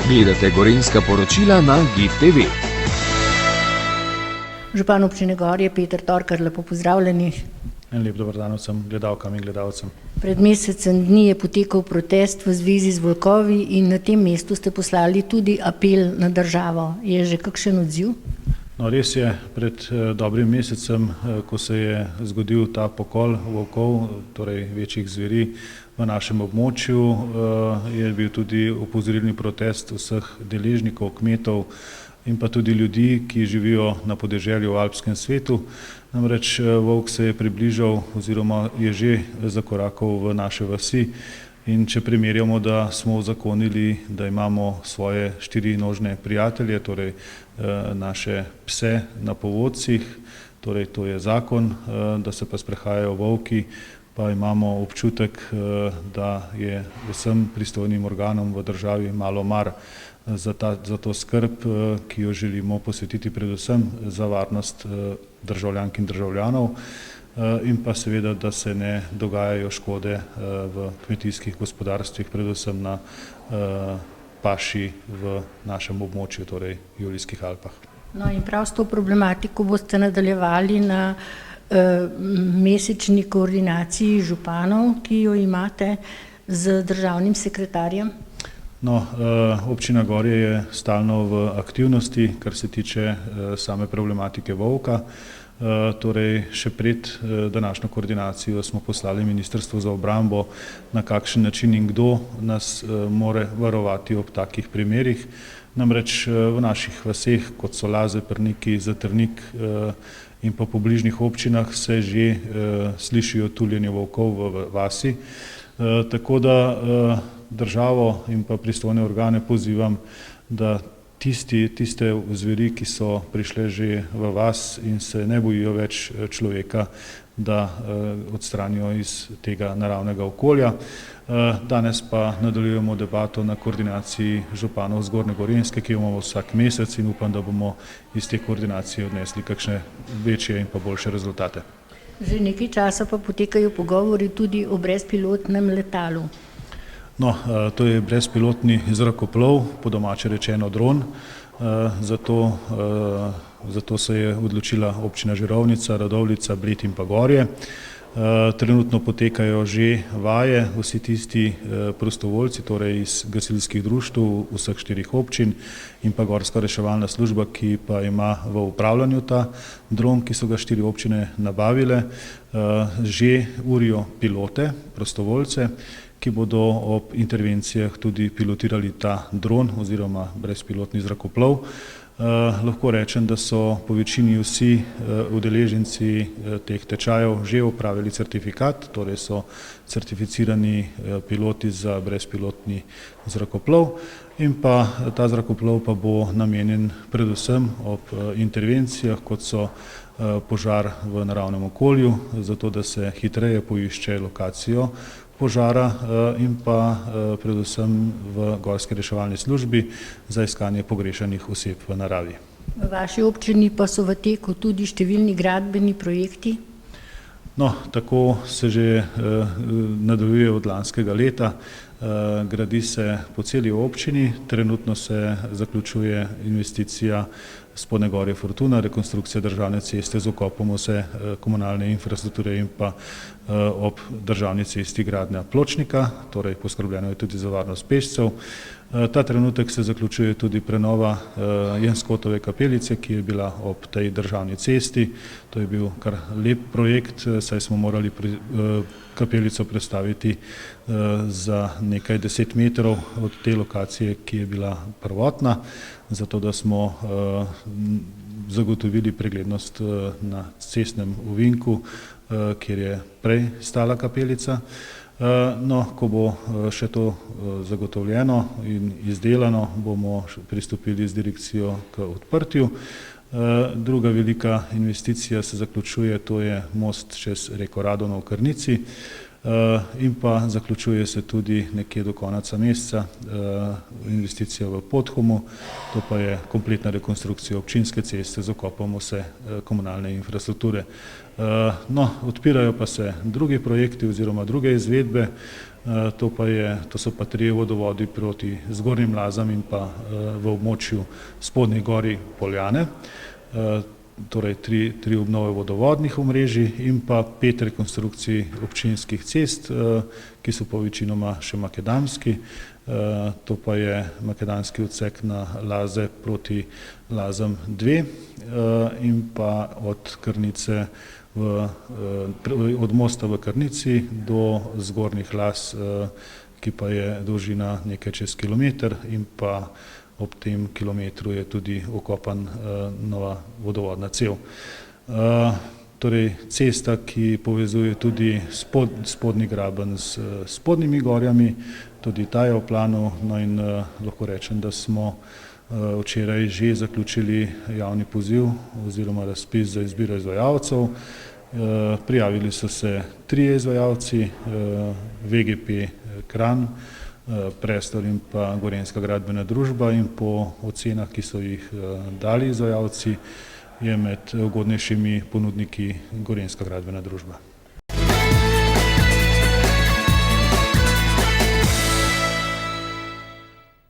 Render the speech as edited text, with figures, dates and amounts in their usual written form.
Gledate Gorenjska poročila na GIF TV. Župan občine Gorje Peter Torkar, lepo pozdravljeni. En lep dober dan vsem gledalkam in gledalcem. Pred mesecem dni je potekal protest v zvezi z volkovi in na tem mestu ste poslali tudi apel na državo. Je že kakšen odziv? No, res je, pred dobrim mesecem, ko se je zgodil ta pokol volkov, torej večjih zveri v našem območju, je bil tudi opozorilni protest vseh deležnikov, kmetov in pa tudi ljudi, ki živijo na podeželju v alpskem svetu. Namreč volk se je približal oziroma je že zakorakal v naše vasi in če primerjamo, da smo uzakonili, da imamo svoje štirinožne prijatelje, torej naše pse na povodcih, torej to je zakon, da se pa sprehajajo volki, pa imamo občutek, da je vsem pristojnim organom v državi malo mar za to skrb, ki jo želimo posvetiti predvsem za varnost državljank in državljanov in pa seveda, da se ne dogajajo škode v kmetijskih gospodarstvih, predvsem na paši v našem območju, torej Julijskih Alpah. No in prav s to problematiko boste nadaljevali na mesečni koordinaciji županov, ki jo imate z državnim sekretarjem? No, občina Gorje je stalno v aktivnosti, kar se tiče same problematike volka. Torej, še pred današnjo koordinacijo smo poslali Ministrstvu za obrambo, na kakšen način in kdo nas more varovati ob takih primerih. Namreč v naših vaseh, kot so Laze, Prniki, Zatrnik in pa po bližnjih občinah se že slišijo tuljenje volkov v vasi. Tako da državo in pa pristojne organe pozivam, da tiste zveri, ki so prišle že v vas in se ne bojijo več človeka, da odstranijo iz tega naravnega okolja. Danes pa nadaljujemo debato na koordinaciji županov Zgornje Gorenjske, ki jo imamo vsak mesec in upam, da bomo iz te koordinacije odnesli kakšne večje in pa boljše rezultate. Že nekaj časa pa potekajo pogovori tudi o brezpilotnem letalu. No, to je brezpilotni zrakoplov, po domače rečeno dron, zato se je odločila občina Žirovnica, Radovljica, Bled in pa Gorje. Trenutno potekajo že vaje, vsi tisti prostovoljci, torej iz gasilskih društev vseh 4 občin in pa Gorska reševalna služba, ki pa ima v upravljanju ta dron, ki so ga 4 občine nabavile, že urijo pilote, prostovoljce, ki bodo ob intervencijah tudi pilotirali ta dron oziroma brezpilotni zrakoplov. Lahko rečem, da so po večini vsi udeleženci teh tečajev že opravili certifikat, torej so certificirani piloti za brezpilotni zrakoplov in pa ta zrakoplov pa bo namenjen predvsem ob intervencijah, kot so požar v naravnem okolju, zato da se hitreje poišče lokacijo požara in pa predvsem v Gorski reševalni službi za iskanje pogrešanih oseb v naravi. V vaši občini pa so v teku tudi številni gradbeni projekti? No, tako se že nadaljuje od lanskega leta. Gradi se po celi občini, trenutno se zaključuje investicija Spodnje Gorje Fortuna, rekonstrukcija državne ceste z vkopom vse komunalne infrastrukture in pa ob državni cesti gradnja pločnika, torej poskrbljeno je tudi za varnost pešcev. Ta trenutek se zaključuje tudi prenova Jenskotove kapelice, ki je bila ob tej državni cesti. To je bil kar lep projekt, saj smo morali kapelico prestaviti za nekaj 10 metrov od te lokacije, ki je bila prvotna, zato da smo zagotovili preglednost na cestnem ovinku, kjer je prej stala kapelica. No, ko bo še to zagotovljeno in izdelano, bomo pristopili z direkcijo k odprtju. Druga velika investicija se zaključuje, to je most čez reko Radona v Krnici. In pa zaključuje se tudi nekje do konca meseca investicija v Podhumu, to pa je kompletna rekonstrukcija občinske ceste z okopom vse komunalne infrastrukture. No, odpirajo pa se drugi projekti oziroma druge izvedbe, to so pa 3 vodovodi proti Zgornjim Lazam in pa v območju Spodnjih Gorij Poljane, torej 3 obnove vodovodnih omrežij in pa 5 rekonstrukcij občinskih cest, ki so pa večinoma še makadamski. To pa je makadamski odsek na Laze proti Lazam 2 in pa od Krnice od mosta v Krnici do Zgornjih Laz, ki pa je dolžina nekaj čez kilometer in pa ob tem kilometru je tudi okopan nova vodovodna cev. Torej cesta, ki povezuje tudi spodnji graben s spodnjimi gorjami, tudi ta je v planu, no in lahko rečem, da smo včeraj že zaključili javni poziv oziroma razpis za izbiro izvajalcev. Prijavili so se 3 izvajalci, VGP Kranj, Prestor in pa Gorenjska gradbena družba, in po ocenah, ki so jih dali izvajalci, je med ugodnejšimi ponudniki Gorenjska gradbena družba.